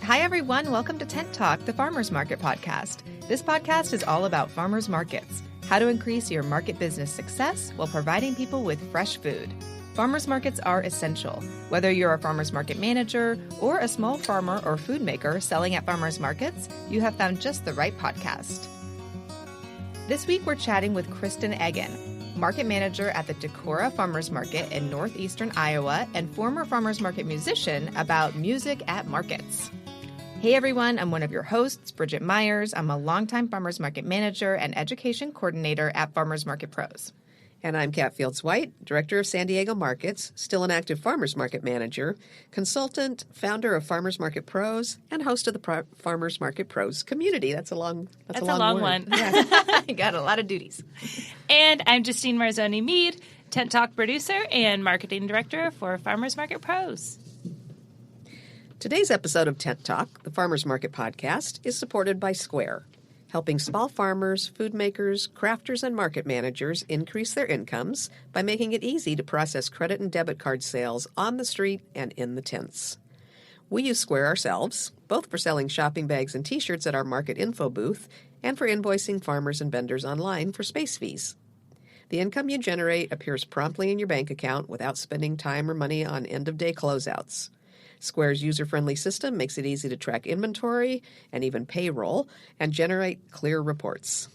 Hi, everyone. Welcome to Tent Talk, the Farmers Market podcast. This podcast is all about farmers markets, how to increase your market business success while providing people with fresh food. Farmers markets are essential. Whether you're a farmers market manager or a small farmer or food maker selling at farmers markets, you have found just the right podcast. This week, we're chatting with Kristin Eggen, market manager at the Decorah Farmers Market in northeastern Iowa and former farmers market musician, about music at markets. Hey everyone, I'm one of your hosts, Bridget Myers. I'm a longtime farmers market manager and education coordinator at Farmers Market Pros. And I'm Kat Fields-White, Director of San Diego Markets, still an active Farmers Market Manager, consultant, founder of Farmers Market Pros, and host of the Farmers Market Pros community. That's a long one. Yeah. You got a lot of duties. And I'm Justine Marzoni-Mead, Tent Talk producer and marketing director for Farmers Market Pros. Today's episode of Tent Talk, the Farmers Market podcast, is supported by Square, helping small farmers, food makers, crafters, and market managers increase their incomes by making it easy to process credit and debit card sales on the street and in the tents. We use Square ourselves, both for selling shopping bags and T-shirts at our market info booth and for invoicing farmers and vendors online for space fees. The income you generate appears promptly in your bank account without spending time or money on end-of-day closeouts. Square's user-friendly system makes it easy to track inventory and even payroll and generate clear reports.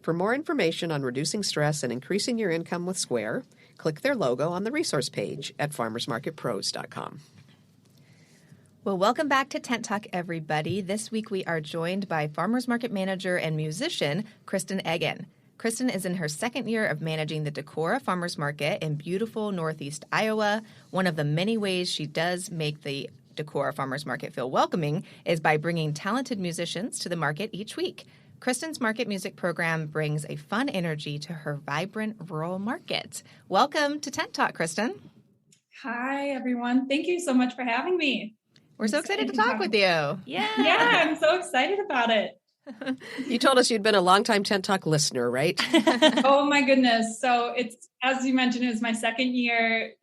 For more information on reducing stress and increasing your income with Square, click their logo on the resource page at farmersmarketpros.com. Well, welcome back to Tent Talk, everybody. This week we are joined by farmers market manager and musician Kristin Eggen. Kristin is in her second year of managing the Decorah Farmers Market in beautiful northeast Iowa. One of the many ways she does make the Decorah Farmers Market feel welcoming is by bringing talented musicians to the market each week. Kristin's market music program brings a fun energy to her vibrant rural market. Welcome to Tent Talk, Kristin. Hi, everyone. Thank you so much for having me. We're so excited to talk with you. Yeah, I'm so excited about it. You told us you'd been a longtime Tent Talk listener, right? Oh my goodness. So it's, as you mentioned, it was my second year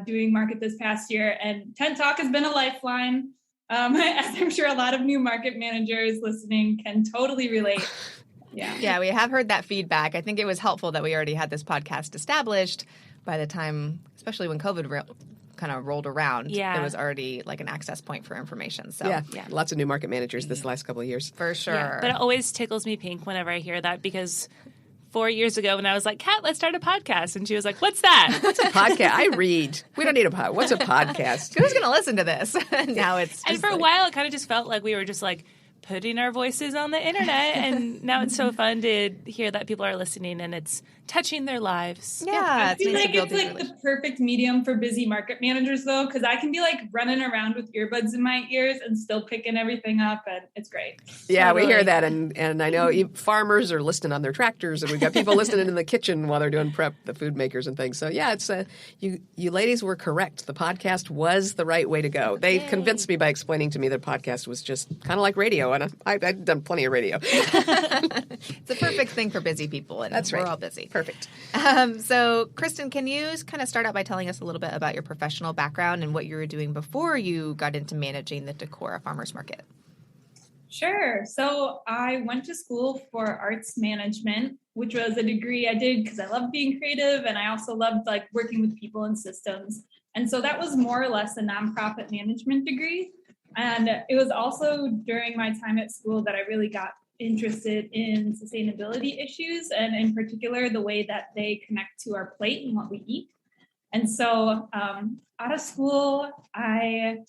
doing market this past year, and Tent Talk has been a lifeline. As I'm sure a lot of new market managers listening can totally relate. Yeah, we have heard that feedback. I think it was helpful that we already had this podcast established by the time, especially when COVID kind of rolled around. There was already like an access point for information. So yeah. Lots of new market managers this last couple of years. For sure. Yeah, but it always tickles me pink whenever I hear that, because 4 years ago when I was like, Kat, let's start a podcast. And she was like, what's that? What's a podcast? I read. We don't need a podcast. What's a podcast? Who's going to listen to this? Now it's and for a while, it kind of just felt like we were just like putting our voices on the internet. And now it's so fun to hear that people are listening and it's touching their lives. Yeah, I feel like it's like the perfect medium for busy market managers, though, because I can be like running around with earbuds in my ears and still picking everything up, and it's great. Yeah, totally. We hear that, and I know farmers are listening on their tractors, and we've got people listening in the kitchen while they're doing prep, the food makers and things. So yeah, it's you ladies were correct. The podcast was the right way to go. They convinced me by explaining to me that podcast was just kind of like radio, and I've done plenty of radio. It's a perfect thing for busy people, and that's right. We're all busy. Perfect. So, Kristin, can you kind of start out by telling us a little bit about your professional background and what you were doing before you got into managing the Decorah Farmers Market? Sure. So I went to school for arts management, which was a degree I did because I loved being creative, and I also loved like working with people and systems. And so that was more or less a nonprofit management degree. And it was also during my time at school that I really got interested in sustainability issues, and in particular, the way that they connect to our plate and what we eat. And so out of school, I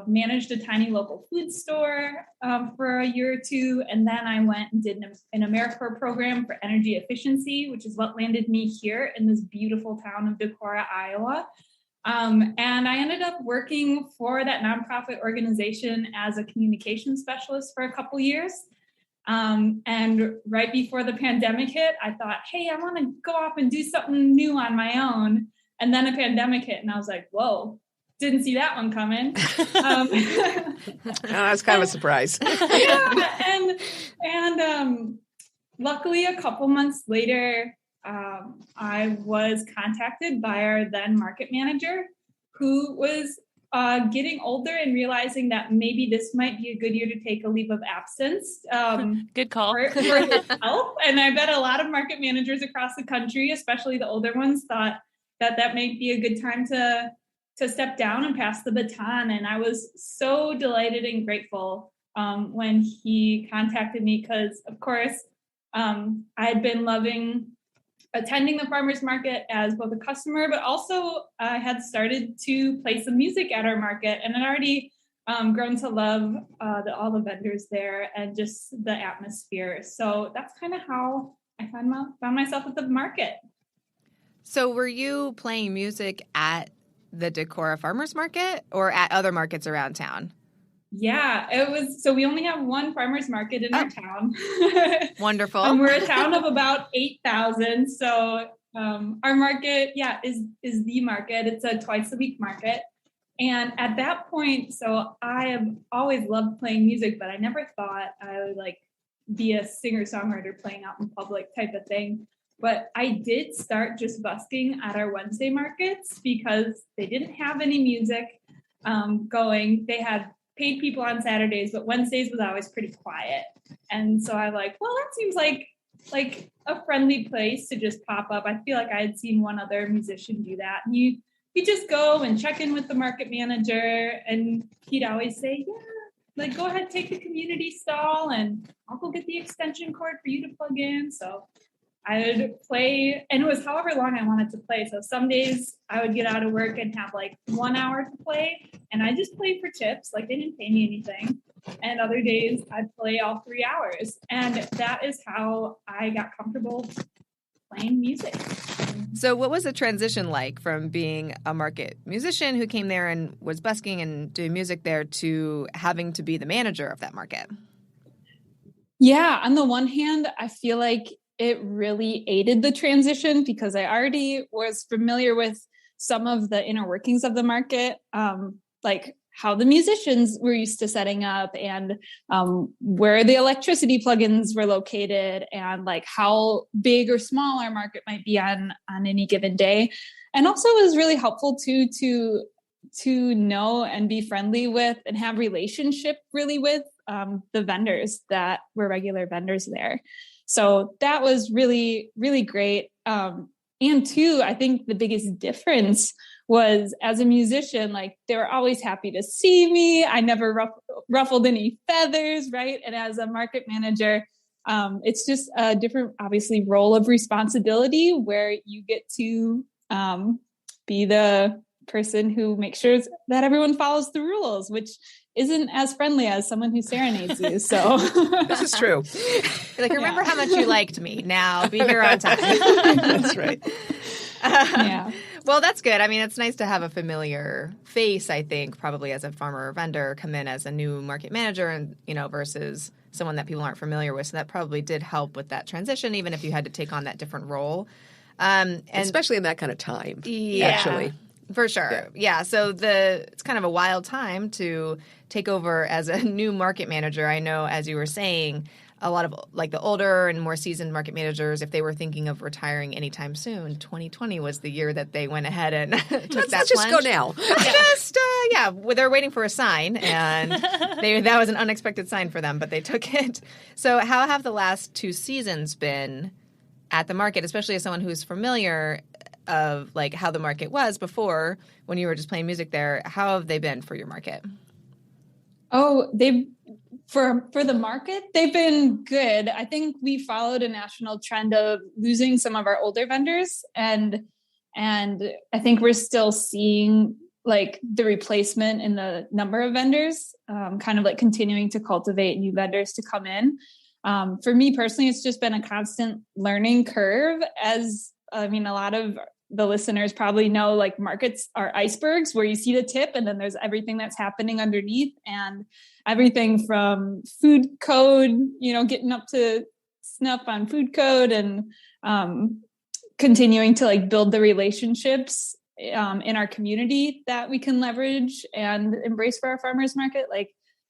managed a tiny local food store for a year or two. And then I went and did an AmeriCorps program for energy efficiency, which is what landed me here in this beautiful town of Decorah, Iowa. And I ended up working for that nonprofit organization as a communication specialist for a couple years. And right before the pandemic hit, I thought, hey, I want to go off and do something new on my own. And then a pandemic hit, and I was like, whoa, didn't see that one coming. That's kind of a surprise. Yeah, and luckily, a couple months later, I was contacted by our then market manager, who was getting older and realizing that maybe this might be a good year to take a leave of absence. Good call. For his health. And I bet a lot of market managers across the country, especially the older ones, thought that might be a good time to step down and pass the baton. And I was so delighted and grateful when he contacted me because, of course, I had been loving attending the farmers market as both a customer, but also I had started to play some music at our market and had already grown to love all the vendors there and just the atmosphere. So that's kind of how I found myself at the market. So were you playing music at the Decorah Farmers Market or at other markets around town? Yeah, it was. So we only have one farmers market in our town. Wonderful. And we're a town of about 8,000. So our market, is the market. It's a twice a week market. And at that point, so I have always loved playing music, but I never thought I would be a singer-songwriter playing out in public type of thing. But I did start just busking at our Wednesday markets because they didn't have any music going. They had paid people on Saturdays, but Wednesdays was always pretty quiet. And so I'm like, well, that seems like a friendly place to just pop up. I feel like I had seen one other musician do that. And you just go and check in with the market manager, and he'd always say, go ahead, take the community stall, and I'll go get the extension cord for you to plug in. So I would play, and it was however long I wanted to play. So some days I would get out of work and have 1 hour to play, and I just played for tips. They didn't pay me anything. And other days I'd play all 3 hours. And that is how I got comfortable playing music. So what was the transition like from being a market musician who came there and was busking and doing music there to having to be the manager of that market? Yeah, on the one hand, I feel like it really aided the transition because I already was familiar with some of the inner workings of the market, like how the musicians were used to setting up and where the electricity plugins were located and how big or small our market might be on any given day. And also it was really helpful to know and be friendly with and have relationship really with the vendors that were regular vendors there. So that was really, really great. And two, I think the biggest difference was as a musician, they were always happy to see me. I never ruffled any feathers, right? And as a market manager, it's just a different, obviously, role of responsibility where you get to be the person who makes sure that everyone follows the rules, which isn't as friendly as someone who serenades you. So this is true. Remember how much you liked me. Now be here on time. That's right. Yeah. Well, that's good. I mean, it's nice to have a familiar face, I think, probably as a farmer or vendor come in as a new market manager and, versus someone that people aren't familiar with. So that probably did help with that transition, even if you had to take on that different role. And especially in that kind of time, actually. For sure. Yeah. So it's kind of a wild time to take over as a new market manager. I know, as you were saying, a lot of the older and more seasoned market managers, if they were thinking of retiring anytime soon, 2020 was the year that they went ahead and took that let's just go now. They're waiting for a sign, and that was an unexpected sign for them, but they took it. So how have the last 2 seasons been at the market, especially as someone who's familiar of how the market was before when you were just playing music there? How have they been for your market? Oh, for the market, they've been good. I think we followed a national trend of losing some of our older vendors, and I think we're still seeing the replacement in the number of vendors, kind of continuing to cultivate new vendors to come in. For me personally, it's just been a constant learning curve. A lot of the listeners probably know markets are icebergs where you see the tip and then there's everything that's happening underneath, and everything from food code, getting up to snuff on food code and continuing to build the relationships in our community that we can leverage and embrace for our farmers market.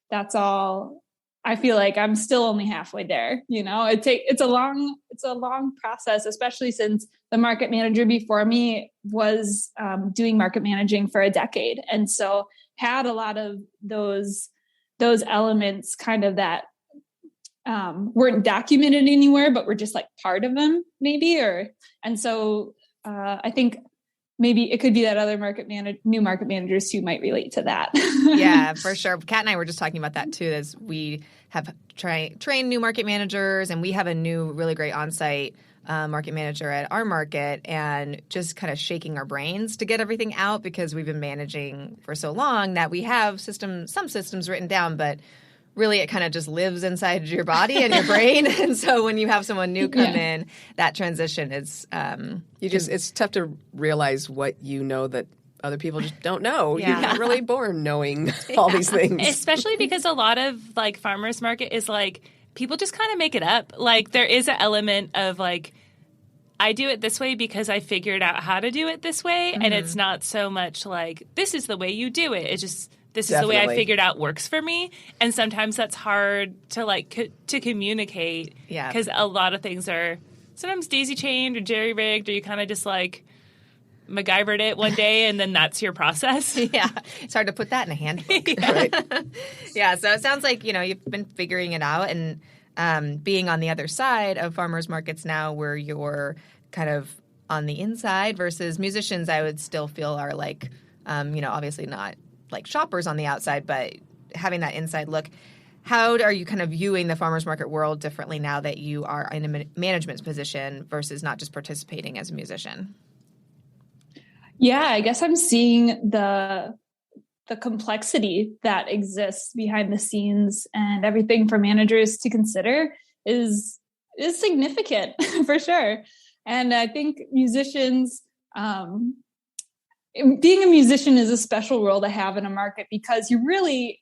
That's all. I feel like I'm still only halfway there. It's a long process, especially since the market manager before me was doing market managing for a decade. And so had a lot of those elements kind of that weren't documented anywhere, but were just like part of them maybe, and so I think maybe it could be that other new market managers who might relate to that. Yeah, for sure. Kat and I were just talking about that too, as we have trained new market managers, and we have a new really great on-site market manager at our market, and just kind of shaking our brains to get everything out, because we've been managing for so long that we have some systems written down, but really it kind of just lives inside your body and your brain. And so when you have someone new come in, that transition is it's tough to realize what you know that other people just don't know. Yeah. You're not really born knowing all these things. Especially because a lot of like farmers market is like people just kind of make it up. Like there is an element of like, I do it this way because I figured out how to do it this way. And it's not so much like, this is the way you do it. It's just, this is the way I figured out works for me. And sometimes that's hard to like to communicate. Yeah. Because a lot of things are sometimes daisy chained or jerry rigged, or you kind of just like MacGyvered it one day and then that's your process. Yeah. It's hard to put that in a handbook. Right. Yeah. So it sounds like, you've been figuring it out, and being on the other side of farmers markets now, where you're kind of on the inside, versus musicians, I would still feel are like, obviously not like shoppers on the outside, but having that inside look. How are you kind of viewing the farmers market world differently now that you are in a management position versus not just participating as a musician? Yeah, I guess I'm seeing the complexity that exists behind the scenes, and everything for managers to consider is significant for sure. And I think musicians, being a musician is a special role to have in a market, because you really,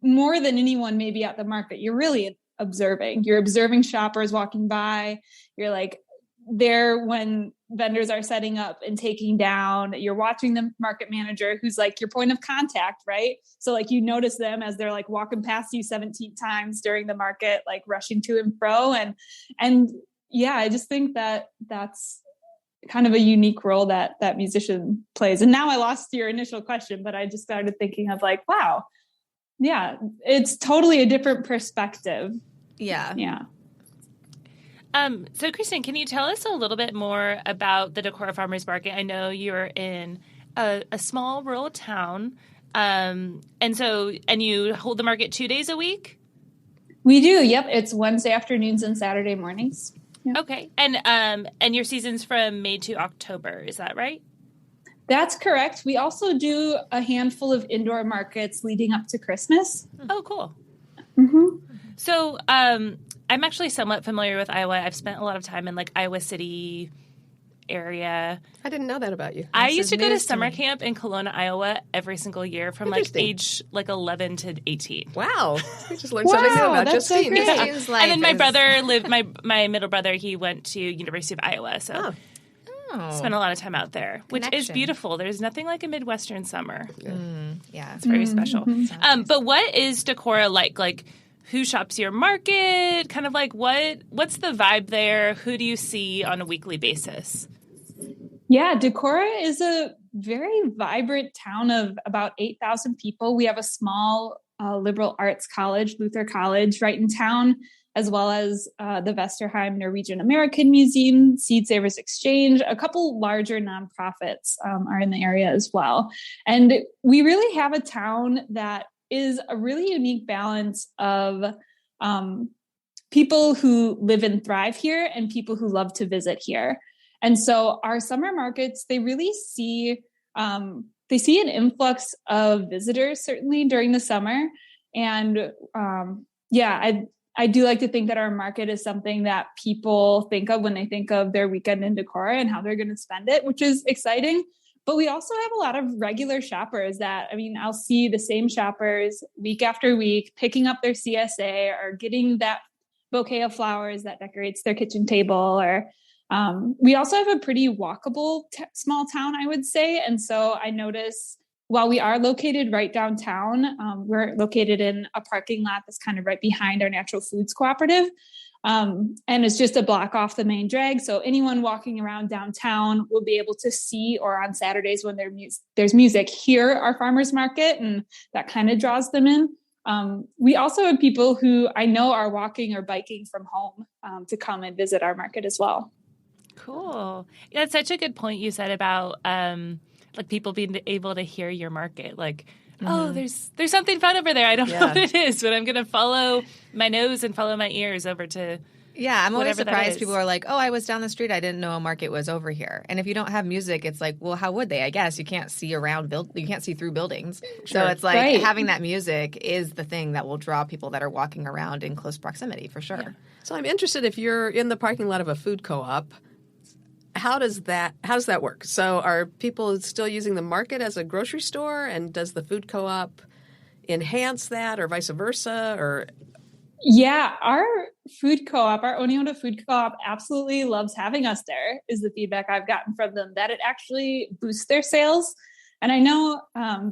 more than anyone maybe at the market, you're really observing. You're observing shoppers walking by. You're like there when vendors are setting up and taking down. You're watching the market manager, who's like your point of contact, right? So like you notice them as they're like walking past you 17 times during the market, like rushing to and fro. And yeah, I just think that that's kind of a unique role that musician plays. And now I lost your initial question, but I just started thinking of like, wow, yeah, it's totally a different perspective. Yeah. Yeah. So Kristin, can you tell us a little bit more about the Decorah Farmers Market? I know you're in a small rural town. And you hold the market 2 days a week? We do. Yep. It's Wednesday afternoons and Saturday mornings. Yeah. Okay. And your season's from May to October. Is that right? That's correct. We also do a handful of indoor markets leading up to Christmas. Oh, cool. Mm-hmm. So I'm actually somewhat familiar with Iowa. I've spent a lot of time in like Iowa City area. I didn't know that about you. I used to go to summer camp in Kelowna, Iowa every single year from like age like 11 to 18. Wow. We just learned something new about that's so Justine. great. And then my brother lived, my middle brother, he went to University of Iowa. So spent a lot of time out there, which is beautiful. There's nothing like a Midwestern summer. Yeah. It's very special. But what is Decorah like? Like, who shops your market? Kind of like what's the vibe there? Who do you see on a weekly basis? Yeah, Decorah is a very vibrant town of about 8,000 people. We have a small liberal arts college, Luther College, right in town, as well as the Vesterheim Norwegian American Museum, Seed Savers Exchange. A couple larger nonprofits are in the area as well. And we really have a town that is a really unique balance of people who live and thrive here and people who love to visit here. And so our summer markets, they really see an influx of visitors, certainly during the summer. And I do like to think that our market is something that people think of when they think of their weekend in Decorah and how they're going to spend it, which is exciting. But we also have a lot of regular shoppers I'll see the same shoppers week after week, picking up their CSA or getting that bouquet of flowers that decorates their kitchen table. Or we also have a pretty walkable small town, I would say. And so I notice while we are located right downtown, we're located in a parking lot that's kind of right behind our natural foods cooperative. And it's just a block off the main drag. So anyone walking around downtown will be able to see, or on Saturdays when there's music, hear our farmers market, and that kind of draws them in. We also have people who I know are walking or biking from home to come and visit our market as well. Cool. Yeah, that's such a good point you said about like people being able to hear your market. Like, oh, there's something fun over there. I don't know what it is, but I'm going to follow my nose and follow my ears over to Yeah, I'm always whatever that surprised is. people are like, oh, I was down the street. I didn't know a market was over here. And if you don't have music, it's like, well, how would they? I guess you can't see you can't see through buildings. So it's like having that music is the thing that will draw people that are walking around in close proximity for sure. Yeah. So I'm interested, if you're in the parking lot of a food co-op, how does that work? So are people still using the market as a grocery store, and does the food co-op enhance that, or vice versa? Or yeah, our food co-op, our Oneonta food co-op absolutely loves having us there, is the feedback I've gotten from them, that it actually boosts their sales. And I know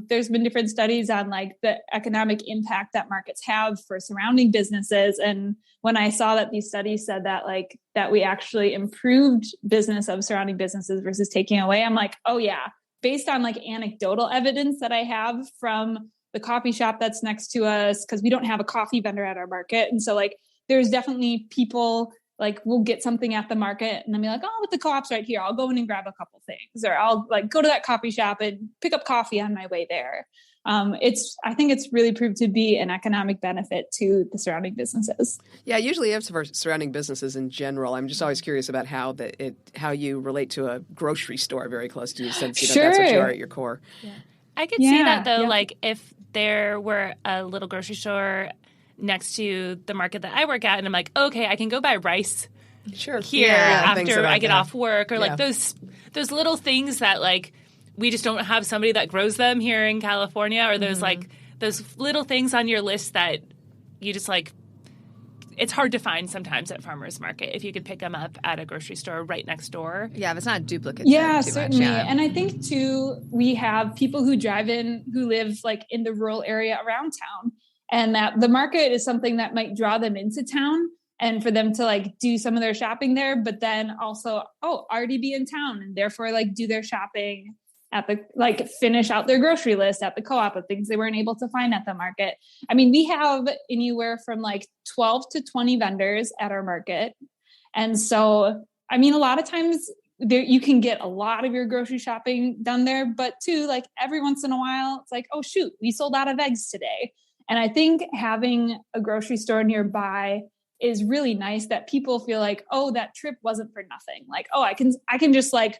there's been different studies on like the economic impact that markets have for surrounding businesses. And when I saw that these studies said that like that we actually improved business of surrounding businesses versus taking away, I'm like, oh yeah, based on like anecdotal evidence that I have from the coffee shop that's next to us, because we don't have a coffee vendor at our market. And so like there's definitely people like we'll get something at the market and then be like, oh, but the co-op's right here. I'll go in and grab a couple things, or I'll like go to that coffee shop and pick up coffee on my way there. I think it's really proved to be an economic benefit to the surrounding businesses. yeah, usually it's for surrounding businesses in general. I'm just always curious about how you relate to a grocery store very close to you, since that's what you are at your core. Yeah. I could see that though, like if there were a little grocery store next to the market that I work at, and I'm like, okay, I can go buy rice here after I get off work, or like those little things that like we just don't have somebody that grows them here in California, or those like those little things on your list that you just like, it's hard to find sometimes at farmers market if you could pick them up at a grocery store right next door. Yeah, if it's not duplicative. Yeah, too certainly. much, And I think too, we have people who drive in who live like in the rural area around town, and that the market is something that might draw them into town and for them to like do some of their shopping there, but then also, already be in town and therefore like do their shopping at the, like finish out their grocery list at the co-op of things they weren't able to find at the market. I mean, we have anywhere from like 12 to 20 vendors at our market. And so, I mean, a lot of times there, you can get a lot of your grocery shopping done there, but too, like every once in a while, it's like, oh shoot, we sold out of eggs today. And I think having a grocery store nearby is really nice, that people feel like, oh, that trip wasn't for nothing. Like, oh, I can just like,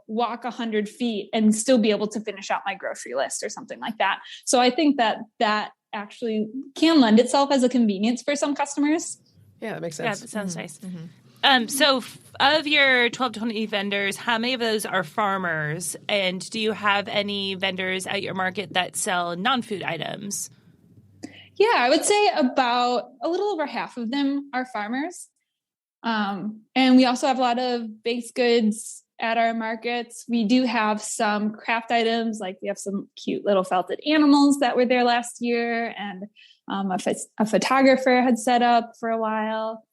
walk 100 feet and still be able to finish out my grocery list or something like that. So I think that actually can lend itself as a convenience for some customers. Yeah, that makes sense. Yeah, that sounds nice. So of your 12 to 20 vendors, how many of those are farmers? And do you have any vendors at your market that sell non-food items? Yeah, I would say about a little over half of them are farmers. And we also have a lot of baked goods at our markets. We do have some craft items, like we have some cute little felted animals that were there last year, and a photographer had set up for a while.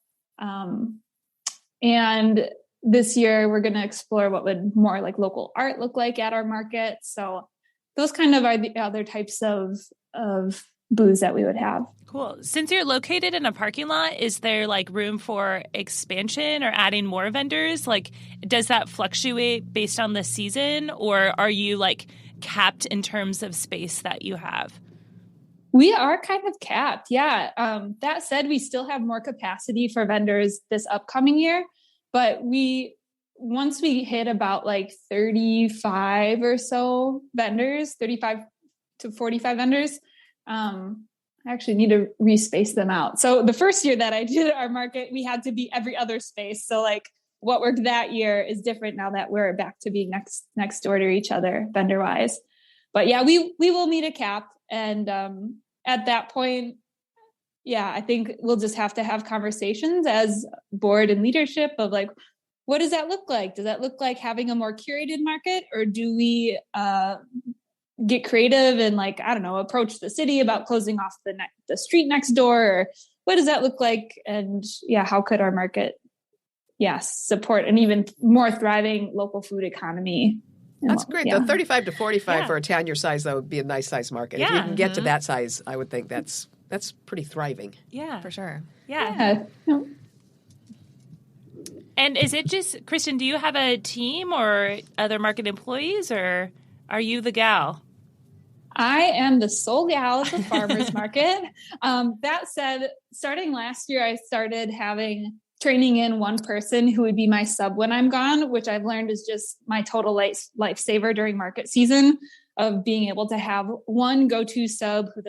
And this year we're going to explore what would more like local art look like at our market. So those kind of are the other types of booths that we would have. Cool. Since you're located in a parking lot, is there like room for expansion or adding more vendors? Like, does that fluctuate based on the season, or are you like capped in terms of space that you have? We are kind of capped. Yeah. That said, we still have more capacity for vendors this upcoming year, but once we hit about like 35 or so vendors, 35 to 45 vendors, I actually need to respace them out. So the first year that I did our market, we had to be every other space. So like what worked that year is different now that we're back to being next door to each other vendor wise. But yeah, we will meet a cap. And at that point, yeah, I think we'll just have to have conversations as board and leadership of like, what does that look like? Does that look like having a more curated market, or do we get creative and like, I don't know, approach the city about closing off the street next door, or what does that look like? And how could our market, support an even more thriving local food economy? That's great. Though 35 to 45 for a town your size, though, would be a nice size market. If you can get to that size, I would think that's pretty thriving. Yeah, for sure. Yeah. And is it just, Kristin, do you have a team or other market employees, or are you the gal? I am the sole gal at the farmers market. That said, starting last year, I started training in one person who would be my sub when I'm gone, which I've learned is just my total lifesaver during market season, of being able to have one go-to sub who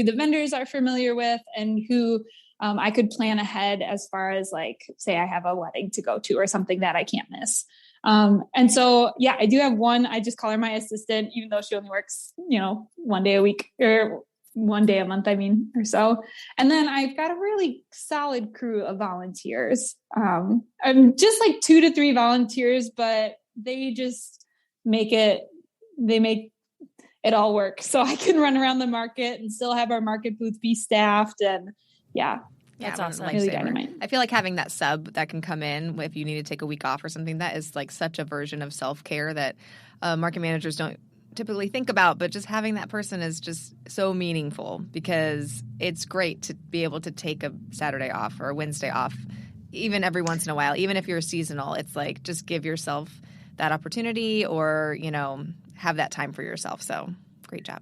the vendors are familiar with, and who I could plan ahead as far as, like, say I have a wedding to go to or something that I can't miss. And so, I do have one. I just call her my assistant, even though she only works, 1 day a week, or 1 day a month, or so. And then I've got a really solid crew of volunteers. I'm just like 2 to 3 volunteers, but they just make it all work. So I can run around the market and still have our market booth be staffed. And that's awesome. Really dynamite. I feel like having that sub that can come in if you need to take a week off or something, that is like such a version of self-care that market managers don't typically think about, but just having that person is just so meaningful, because it's great to be able to take a Saturday off or a Wednesday off, even every once in a while, even if you're seasonal. It's like, just give yourself that opportunity, or, have that time for yourself. So great job.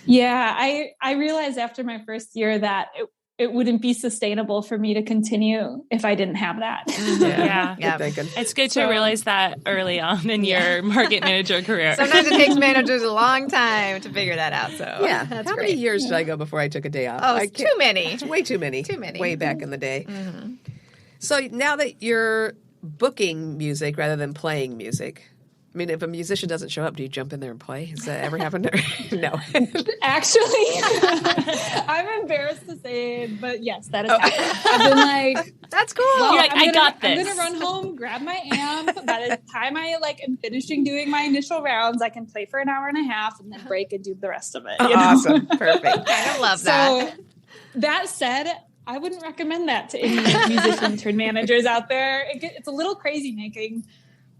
I realized after my first year that it wouldn't be sustainable for me to continue if I didn't have that. Yeah. It's good to realize that early on in your market manager career. Sometimes it takes managers a long time to figure that out. So how many years did I go before I took a day off? Oh, too many. It's way too many. Too many. Way back in the day. Mm-hmm. So now that you're booking music rather than playing music, I mean, if a musician doesn't show up, do you jump in there and play? Has that ever happened? No. Actually, I'm embarrassed to say it, but yes, that has happened. I've been like, that's cool. Well, you're like, I got this. I'm going to run home, grab my amp. By the time I am finishing doing my initial rounds, I can play for an hour and a half and then break and do the rest of it. Awesome. Perfect. I love that. So that said, I wouldn't recommend that to any musician turned managers out there. It's a little crazy making.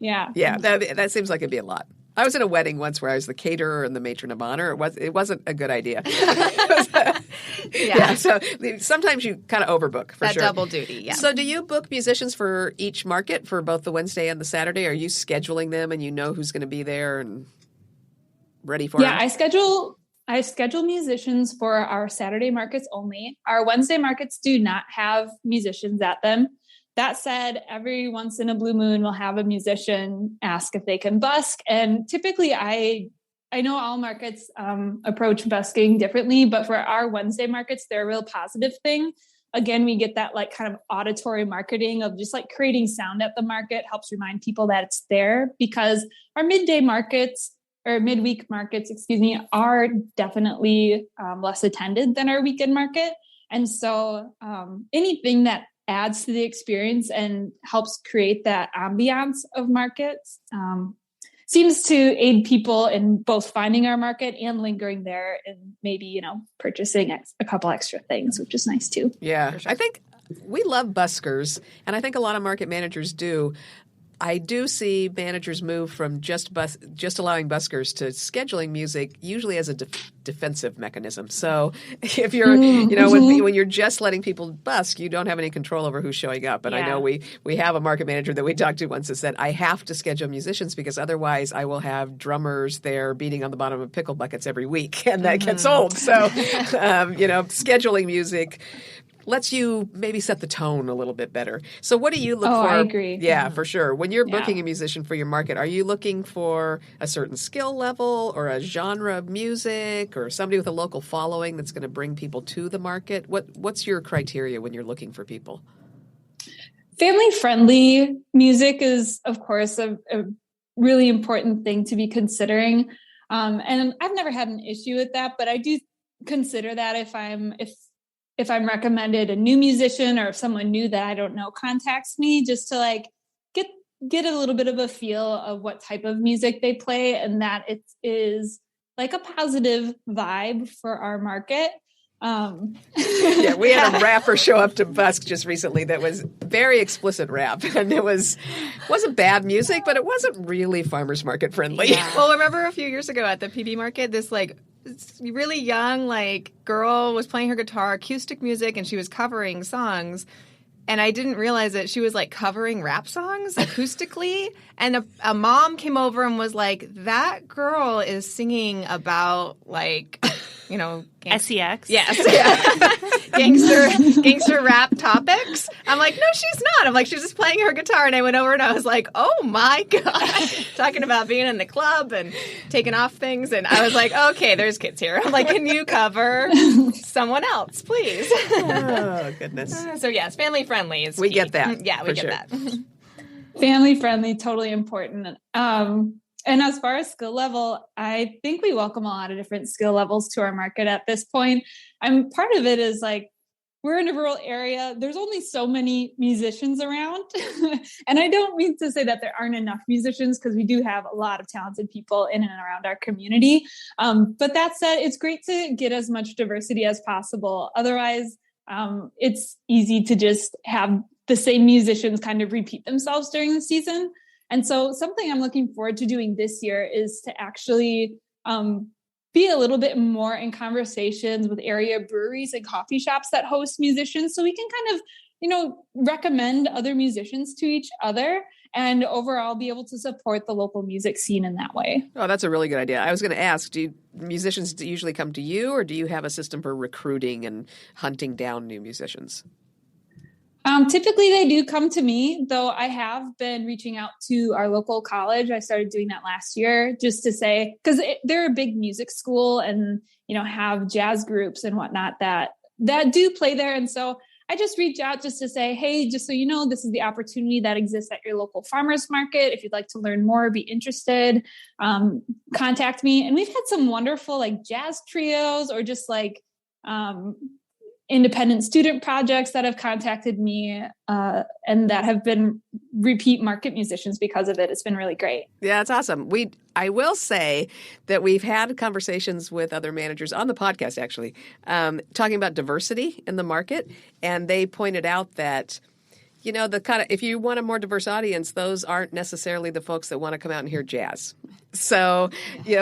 Yeah. That seems like it'd be a lot. I was at a wedding once where I was the caterer and the matron of honor. It wasn't a good idea. So sometimes you kind of overbook for that sure. Double duty. Yeah. So do you book musicians for each market for both the Wednesday and the Saturday? Are you scheduling them and you know who's going to be there and ready for them? I schedule musicians for our Saturday markets only. Our Wednesday markets do not have musicians at them. That said, every once in a blue moon, we'll have a musician ask if they can busk. And typically I know all markets approach busking differently, but for our Wednesday markets, they're a real positive thing. Again, we get that like kind of auditory marketing of just like creating sound at the market helps remind people that it's there, because our midday markets or midweek markets, are definitely less attended than our weekend market. And so anything that adds to the experience and helps create that ambiance of markets seems to aid people in both finding our market and lingering there and maybe, purchasing a couple extra things, which is nice too. Yeah. Sure. I think we love buskers, and I think a lot of market managers do. I do see managers move from just allowing buskers to scheduling music, usually as a defensive mechanism. So if you're, when you're just letting people busk, you don't have any control over who's showing up. And I know we have a market manager that we talked to once that said, I have to schedule musicians because otherwise I will have drummers there beating on the bottom of pickle buckets every week, and that gets old. So, scheduling music lets you maybe set the tone a little bit better. So what do you look for? I agree. Yeah, for sure. When you're booking a musician for your market, are you looking for a certain skill level or a genre of music or somebody with a local following that's going to bring people to the market? What's your criteria when you're looking for people? Family-friendly music is, of course, a really important thing to be considering. And I've never had an issue with that, but I do consider that if I'm recommended a new musician or if someone new that I don't know contacts me, just to get a little bit of a feel of what type of music they play and that it is like a positive vibe for our market. Yeah, we had a rapper show up to Busk just recently that was very explicit rap, and it wasn't bad music, but it wasn't really farmers market friendly. Yeah. Well, remember a few years ago at the PD market, this really young girl was playing her guitar, acoustic music, and she was covering songs. And I didn't realize that she was covering rap songs acoustically. And a mom came over and was like, "That girl is singing about SEX. Yes. gangster rap topics." I'm like, "No, she's not." I'm like, "She's just playing her guitar." And I went over and I was like, "Oh my God." Talking about being in the club and taking off things. And I was like, "Okay, there's kids here." I'm like, "Can you cover someone else, please?" Oh, goodness. So yes, family friendly is We key. get that. Yeah, we get sure. that. Family friendly, totally important. And as far as skill level, I think we welcome a lot of different skill levels to our market at this point. Part of it is we're in a rural area. There's only so many musicians around. And I don't mean to say that there aren't enough musicians, because we do have a lot of talented people in and around our community. But that said, it's great to get as much diversity as possible. Otherwise, it's easy to just have the same musicians kind of repeat themselves during the season. And so something I'm looking forward to doing this year is to actually be a little bit more in conversations with area breweries and coffee shops that host musicians, so we can kind of, recommend other musicians to each other and overall be able to support the local music scene in that way. Oh, that's a really good idea. I was going to ask, do musicians usually come to you, or do you have a system for recruiting and hunting down new musicians? Typically they do come to me, though I have been reaching out to our local college. I started doing that last year just to say, because they're a big music school and, have jazz groups and whatnot that do play there. And so I just reach out just to say, hey, just so you know, this is the opportunity that exists at your local farmers market. If you'd like to learn more, be interested, contact me. And we've had some wonderful jazz trios or just independent student projects that have contacted me and that have been repeat market musicians because of it. It's been really great. Yeah, it's awesome. I will say that we've had conversations with other managers on the podcast, actually, talking about diversity in the market. And they pointed out that, if you want a more diverse audience, those aren't necessarily the folks that want to come out and hear jazz. So,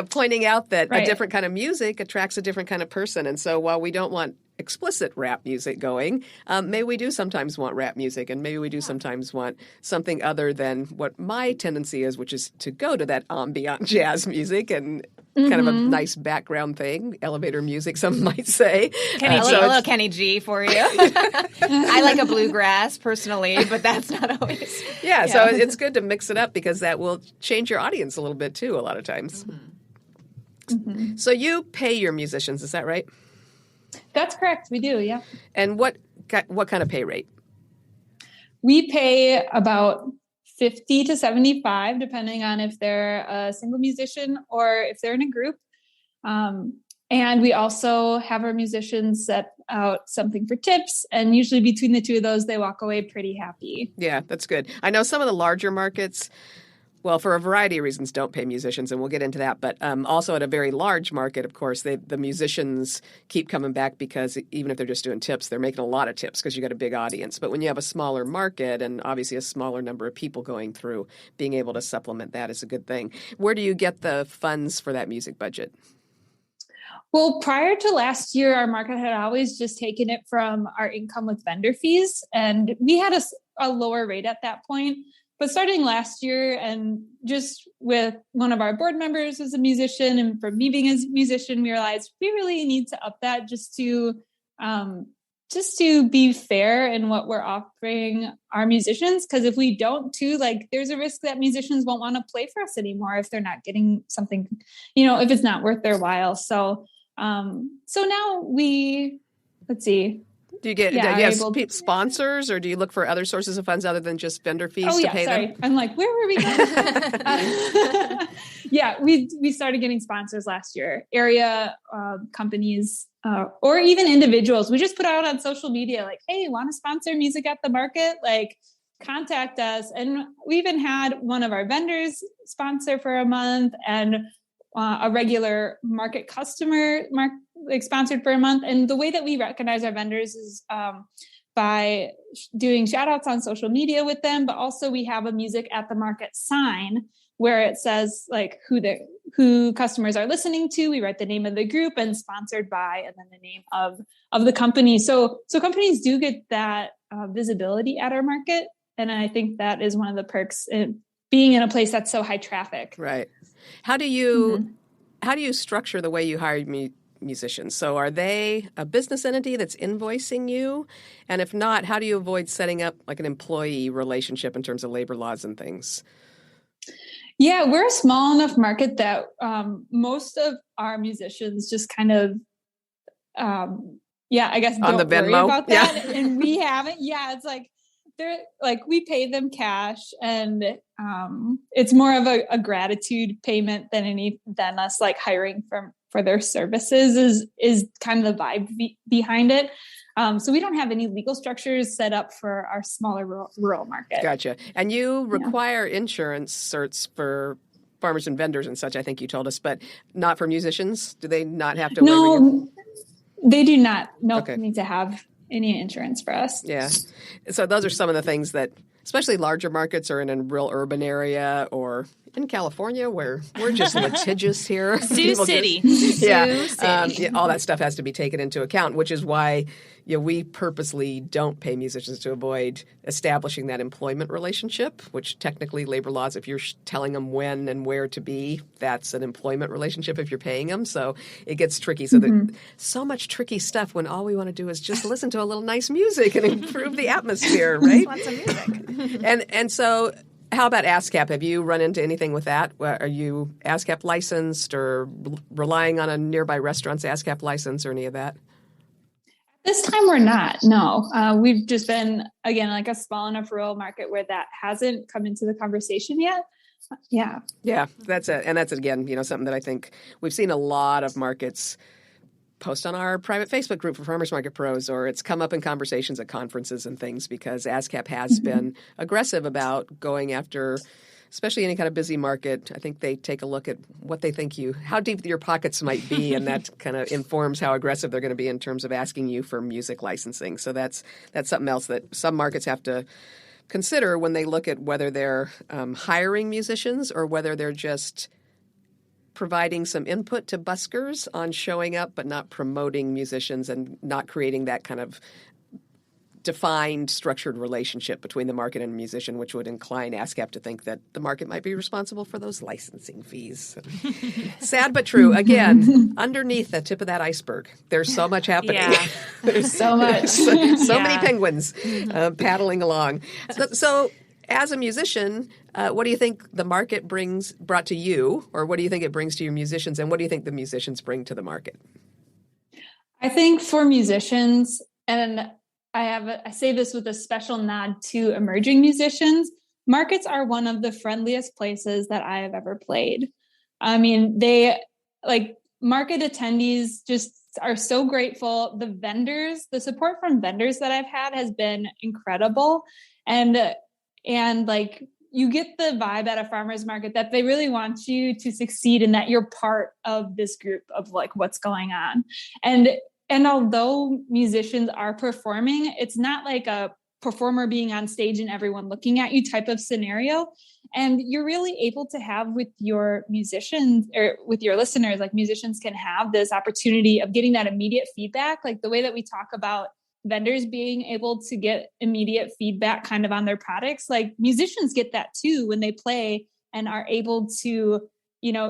pointing out that a different kind of music attracts a different kind of person. And so while we don't want explicit rap music going, maybe we do sometimes want rap music, and maybe we do sometimes want something other than what my tendency is, which is to go to that ambient jazz music and kind of a nice background thing, elevator music, some might say. A little Kenny G for you. I like a bluegrass personally, but that's not always. Yeah, so it's good to mix it up because that will change your audience a little bit too a lot of times. Mm-hmm. So you pay your musicians, is that right? That's correct. We do, yeah. And what kind of pay rate? We pay about $50 to $75, depending on if they're a single musician or if they're in a group. And we also have our musicians set out something for tips. And usually between the two of those, they walk away pretty happy. Yeah, that's good. I know some of the larger markets, well, for a variety of reasons, don't pay musicians, and we'll get into that. But also at a very large market, of course, the musicians keep coming back because even if they're just doing tips, they're making a lot of tips because you got a big audience. But when you have a smaller market and obviously a smaller number of people going through, being able to supplement that is a good thing. Where do you get the funds for that music budget? Well, prior to last year, our market had always just taken it from our income with vendor fees, and we had a lower rate at that point. But starting last year, and just with one of our board members as a musician, and from me being a musician, we realized we really need to up that just to be fair in what we're offering our musicians. Because if we don't too, there's a risk that musicians won't want to play for us anymore if they're not getting something, if it's not worth their while. So now let's see. Do you get do you have sponsors, or do you look for other sources of funds other than just vendor fees to pay them? I'm like, where were we going? Yeah, we started getting sponsors last year, area companies, or even individuals. We just put out on social media, like, hey, want to sponsor music at the market? Contact us. And we even had one of our vendors sponsor for a month, and a regular market customer like sponsored for a month. And the way that we recognize our vendors is by doing shout outs on social media with them, but also we have a Music at the Market sign where it says like who customers are listening to. We write the name of the group and sponsored by, and then the name of the company. So companies do get that visibility at our market. And I think that is one of the perks in being in a place that's so high traffic. Right. How do you structure the way you hire musicians? So are they a business entity that's invoicing you? And if not, how do you avoid setting up like an employee relationship in terms of labor laws and things? Yeah, we're a small enough market that most of our musicians just kind of, I guess on don't the worry Venmo. about that. And we haven't. Yeah, it's like they're like we pay them cash, and it's more of a gratitude payment than us like hiring for their services is kind of the vibe behind it. So we don't have any legal structures set up for our smaller rural market. Gotcha. And you require insurance certs for farmers and vendors and such, I think you told us, but not for musicians? Do they not have to? No, they do not. Okay. Need to have any insurance for us. Yeah. So those are some of the things that, especially larger markets or in a real urban area or in California where we're just litigious here. Sioux City. All that stuff has to be taken into account, which is why we purposely don't pay musicians to avoid establishing that employment relationship, which technically labor laws, if you're telling them when and where to be, that's an employment relationship if you're paying them. So it gets tricky. So so much tricky stuff when all we want to do is just listen to a little nice music and improve the atmosphere, right? Lots of music. And so how about ASCAP? Have you run into anything with that? Are you ASCAP licensed or relying on a nearby restaurant's ASCAP license or any of that? This time we're not, no. We've just been, again, like a small enough rural market where that hasn't come into the conversation yet. Yeah. Yeah, that's it. And that's, again, something that I think we've seen a lot of markets post on our private Facebook group for Farmers Market Pros, or it's come up in conversations at conferences and things because ASCAP has been aggressive about going after, especially any kind of busy market. I think they take a look at what they think how deep your pockets might be, and that kind of informs how aggressive they're going to be in terms of asking you for music licensing. So that's something else that some markets have to consider when they look at whether they're hiring musicians or whether they're just providing some input to buskers on showing up but not promoting musicians and not creating that kind of defined, structured relationship between the market and musician, which would incline ASCAP to think that the market might be responsible for those licensing fees. Sad but true. Again, underneath the tip of that iceberg, there's so much happening. Yeah. There's so much. So many penguins paddling along. So as a musician, what do you think the market brought to you, or what do you think it brings to your musicians, and what do you think the musicians bring to the market? I think for musicians, and I say this with a special nod to emerging musicians, markets are one of the friendliest places that I have ever played. I mean, market attendees just are so grateful. The support from vendors that I've had has been incredible. And like you get the vibe at a farmer's market that they really want you to succeed and that you're part of this group of like what's going on. And although musicians are performing, it's not like a performer being on stage and everyone looking at you type of scenario. And you're really able to have with your musicians or with your listeners, like musicians can have this opportunity of getting that immediate feedback, like the way that we talk about vendors being able to get immediate feedback kind of on their products. Like musicians get that too when they play and are able to,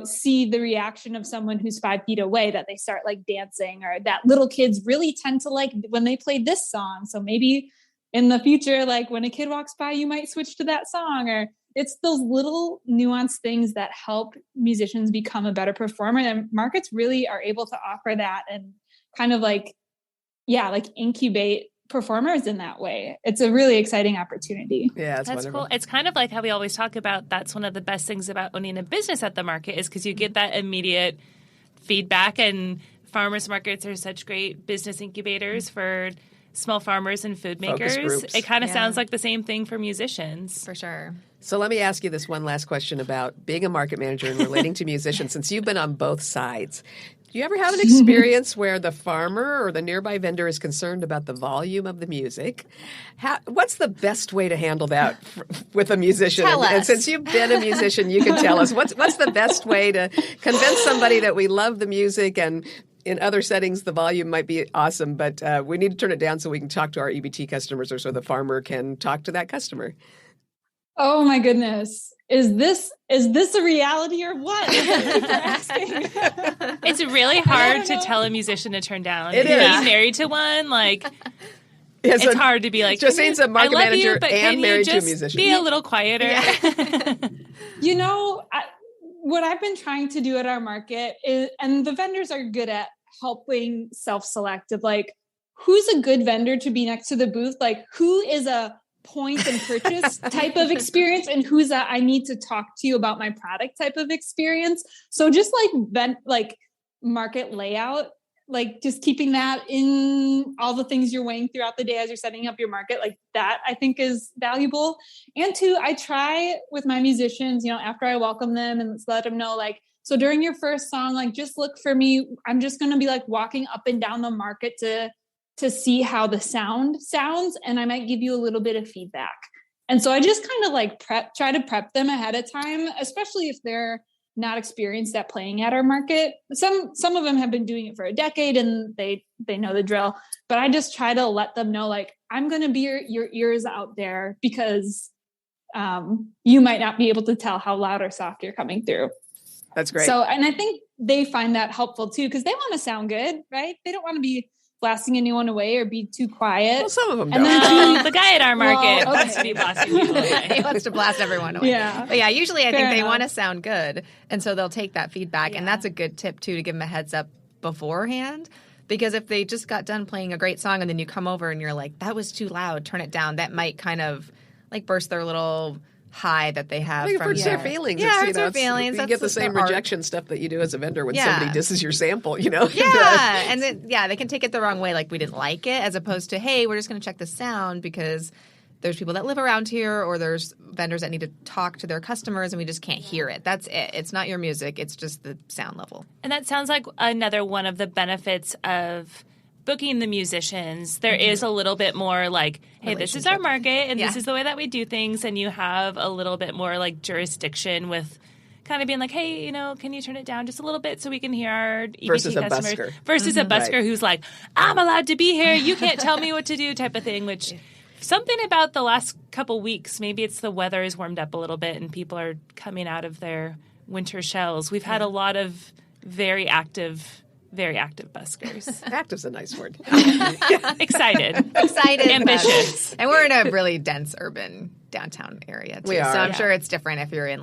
see the reaction of someone who's 5 feet away, that they start like dancing, or that little kids really tend to like when they play this song. So maybe in the future, like when a kid walks by, you might switch to that song. Or it's those little nuanced things that help musicians become a better performer. And markets really are able to offer that and kind of like incubate performers in that way. It's a really exciting opportunity. Yeah, that's cool. It's kind of like how we always talk about, that's one of the best things about owning a business at the market is because you get that immediate feedback, and farmers markets are such great business incubators for small farmers and food makers. It kind of sounds like the same thing for musicians. For sure. So let me ask you this one last question about being a market manager and relating to musicians. Since you've been on both sides, Do you ever have an experience where the farmer or the nearby vendor is concerned about the volume of the music? What's the best way to handle that with a musician? Tell us. And since you've been a musician, you can tell us what's the best way to convince somebody that we love the music, and in other settings the volume might be awesome, but we need to turn it down so we can talk to our EBT customers, or so the farmer can talk to that customer. Oh my goodness. Is this a reality or what? It's really hard to tell a musician to turn down. It is. Being married to one, it's hard to be like, Justine's a market manager and married to a just musician. Be a little quieter. Yeah. What I've been trying to do at our market is, and the vendors are good at helping self-select of who's a good vendor to be next to the booth, who is a point and purchase type of experience, and who's a I need to talk to you about my product type of experience. So just market layout, just keeping that in all the things you're weighing throughout the day as you're setting up your market, that I think is valuable. And two, I try with my musicians, after I welcome them and let them know, so during your first song, just look for me. I'm just going to be walking up and down the market to see how the sound sounds, and I might give you a little bit of feedback. And so I just kind of try to prep them ahead of time, especially if they're not experienced at playing at our market. Some of them have been doing it for a decade and they know the drill, but I just try to let them know, I'm going to be your ears out there, because you might not be able to tell how loud or soft you're coming through. That's great. So, and I think they find that helpful too, because they want to sound good, right? They don't want to be blasting anyone away or be too quiet. Well, some of them and don't. The guy at our market wants to okay. be blasting people away. He wants to blast everyone away. Yeah. But yeah, usually I think Fair they enough. want to sound good. And so they'll take that feedback. And that's a good tip, too, to give them a heads up beforehand. Because if they just got done playing a great song and then you come over and you're like, that was too loud, turn it down, that might kind of burst their little high that they have. It hurts their feelings. Yeah, it hurts their feelings. You get the same rejection stuff that you do as a vendor when somebody disses your sample, Yeah, and they can take it the wrong way, we didn't like it, as opposed to, hey, we're just going to check the sound because there's people that live around here, or there's vendors that need to talk to their customers and we just can't hear it. That's it. It's not your music. It's just the sound level. And that sounds like another one of the benefits of booking the musicians. There is a little bit more hey, this is our market and this is the way that we do things, and you have a little bit more jurisdiction with kind of being hey, can you turn it down just a little bit so we can hear our EBT versus customers? A busker. Versus a busker Right. who's I'm allowed to be here, you can't tell me what to do type of thing, which something about the last couple weeks, maybe it's the weather has warmed up a little bit and people are coming out of their winter shells. We've had a lot of very active buskers. Active's a nice word. Excited. Ambitious. And we're in a really dense urban downtown area, too. We are. So I'm sure it's different if you're in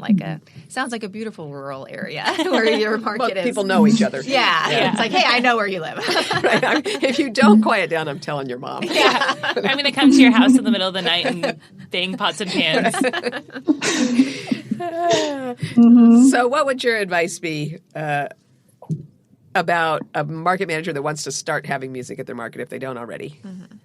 sounds like a beautiful rural area where your market is. People know each other. Yeah. It's hey, I know where you live. Right. If you don't quiet down, I'm telling your mom. Yeah. I'm going to come to your house in the middle of the night and bang pots and pans. So what would your advice be about a market manager that wants to start having music at their market if they don't already? Mm-hmm.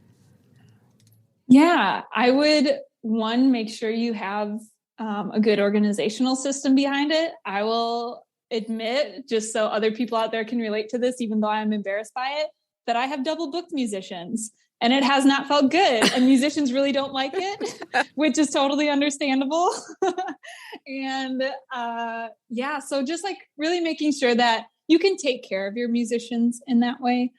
Yeah, I would, make sure you have a good organizational system behind it. I will admit, just so other people out there can relate to this, even though I'm embarrassed by it, that I have double booked musicians and it has not felt good. And musicians really don't like it, which is totally understandable. And so just really making sure that you can take care of your musicians in that way.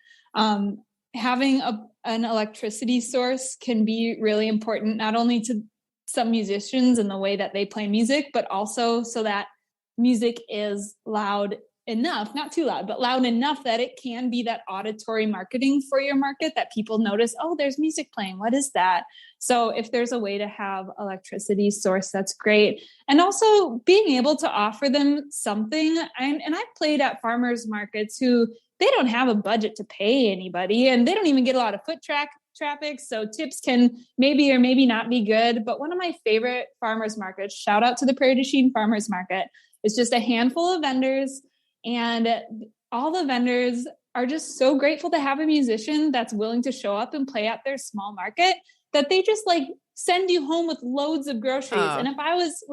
Having an electricity source can be really important, not only to some musicians and the way that they play music, but also so that music is loud enough, not too loud, but loud enough that it can be that auditory marketing for your market, that people notice, oh, there's music playing. What is that? So if there's a way to have electricity source, that's great. And also being able to offer them something. And I've played at farmers markets who they don't have a budget to pay anybody, and they don't even get a lot of foot traffic. So tips can maybe or maybe not be good. But one of my favorite farmers markets, shout out to the Prairie du Chien Farmers Market, is just a handful of vendors. And all the vendors are just so grateful to have a musician that's willing to show up and play at their small market, that they just send you home with loads of groceries. And if I was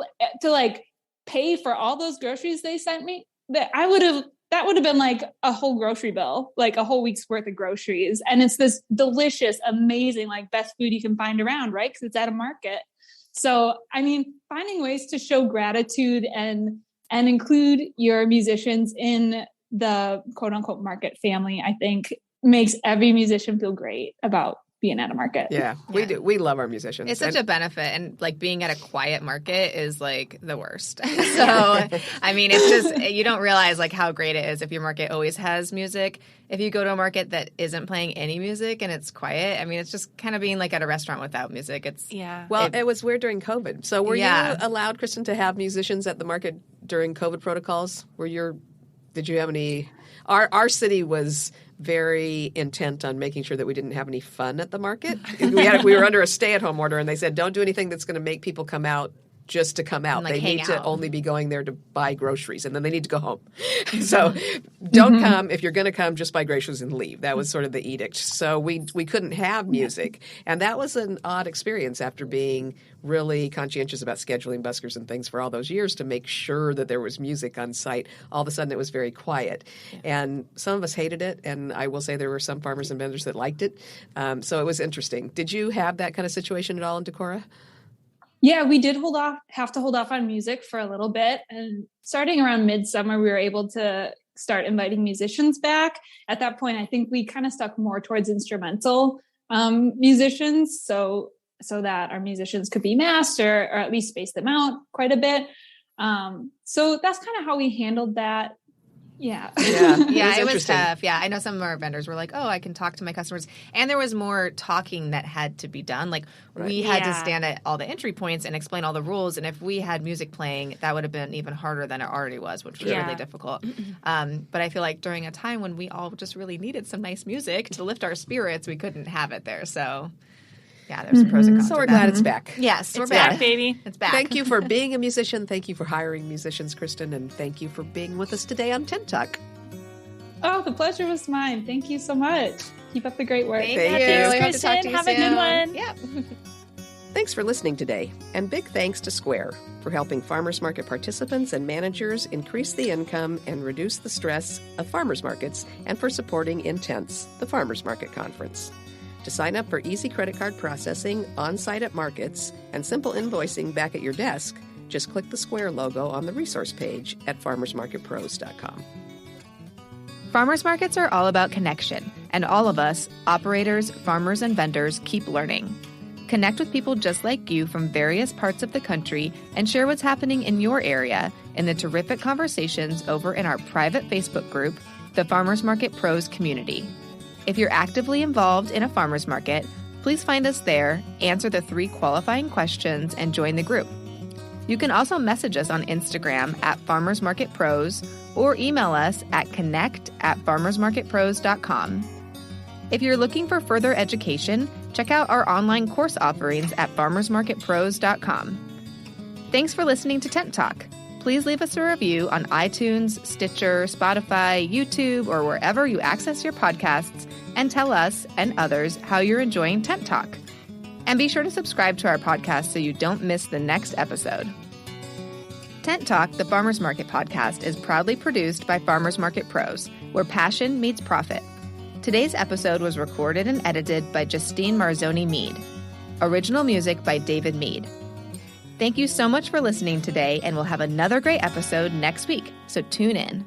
to pay for all those groceries they sent me, that I would have that would have been like a whole grocery bill, like a whole week's worth of groceries. And it's this delicious, amazing, like best food you can find around, right? Because it's at a market. So, I mean, finding ways to show gratitude and include your musicians in the quote unquote market family, I think makes every musician feel great about being at a market. Yeah, we do. We love our musicians. It's such a benefit. And like being at a quiet market is like the worst. So, I mean, it's just, you don't realize like how great it is if your market always has music. If you go to a market that isn't playing any music and it's quiet, I mean, it's just kind of being like at a restaurant without music. It was weird during COVID. So were you allowed, Kristin, to have musicians at the market during COVID protocols? Did you have any? Our city was very intent on making sure that we didn't have any fun at the market. We were under a stay-at-home order, and they said, don't do anything that's going to make people come out just to come out. They need to only be going there to buy groceries, and then they need to go home. So don't come. If you're going to come, just buy groceries and leave. That was sort of the edict. So we couldn't have music. And that was an odd experience after being really conscientious about scheduling buskers and things for all those years to make sure that there was music on site. All of a sudden, it was very quiet. And some of us hated it, and I will say there were some farmers and vendors that liked it. So it was interesting. Did you have that kind of situation at all in Decorah? Yeah, we did have to hold off on music for a little bit. And starting around midsummer, we were able to start inviting musicians back. At that point, I think we kind of stuck more towards instrumental musicians so that our musicians could be masked or at least space them out quite a bit. So that's kind of how we handled that. Yeah. It was tough. Yeah. I know some of our vendors were like, oh, I can talk to my customers. And there was more talking that had to be done. Like we had to stand at all the entry points and explain all the rules. And if we had music playing, that would have been even harder than it already was, which was really difficult. But I feel like during a time when we all just really needed some nice music to lift our spirits, we couldn't have it there. So yeah, there's some pros and cons. So we're glad it's back. Yes, we're back, baby. It's back. Thank you for being a musician. Thank you for hiring musicians, Kristin. And thank you for being with us today on Tent Talk. Oh, the pleasure was mine. Thank you so much. Keep up the great work. Thank you. Thanks, Kristin. Have a good one. Yep. Thanks for listening today. And big thanks to Square for helping farmers market participants and managers increase the income and reduce the stress of farmers markets, and for supporting Intense, the farmers market conference. To sign up for easy credit card processing on-site at markets and simple invoicing back at your desk, just click the Square logo on the resource page at farmersmarketpros.com. Farmers markets are all about connection, and all of us, operators, farmers, and vendors, keep learning. Connect with people just like you from various parts of the country and share what's happening in your area in the terrific conversations over in our private Facebook group, the Farmers Market Pros Community. If you're actively involved in a farmers market, please find us there, answer the 3 qualifying questions, and join the group. You can also message us on Instagram at Farmers Market Pros or email us at connect@farmersmarketpros.com. If you're looking for further education, check out our online course offerings at farmersmarketpros.com. Thanks for listening to Tent Talk. Please leave us a review on iTunes, Stitcher, Spotify, YouTube, or wherever you access your podcasts, and tell us and others how you're enjoying Tent Talk. And be sure to subscribe to our podcast so you don't miss the next episode. Tent Talk, the Farmers Market podcast, is proudly produced by Farmers Market Pros, where passion meets profit. Today's episode was recorded and edited by Justine Marzoni-Mead. Original music by David Mead. Thank you so much for listening today, and we'll have another great episode next week, so tune in.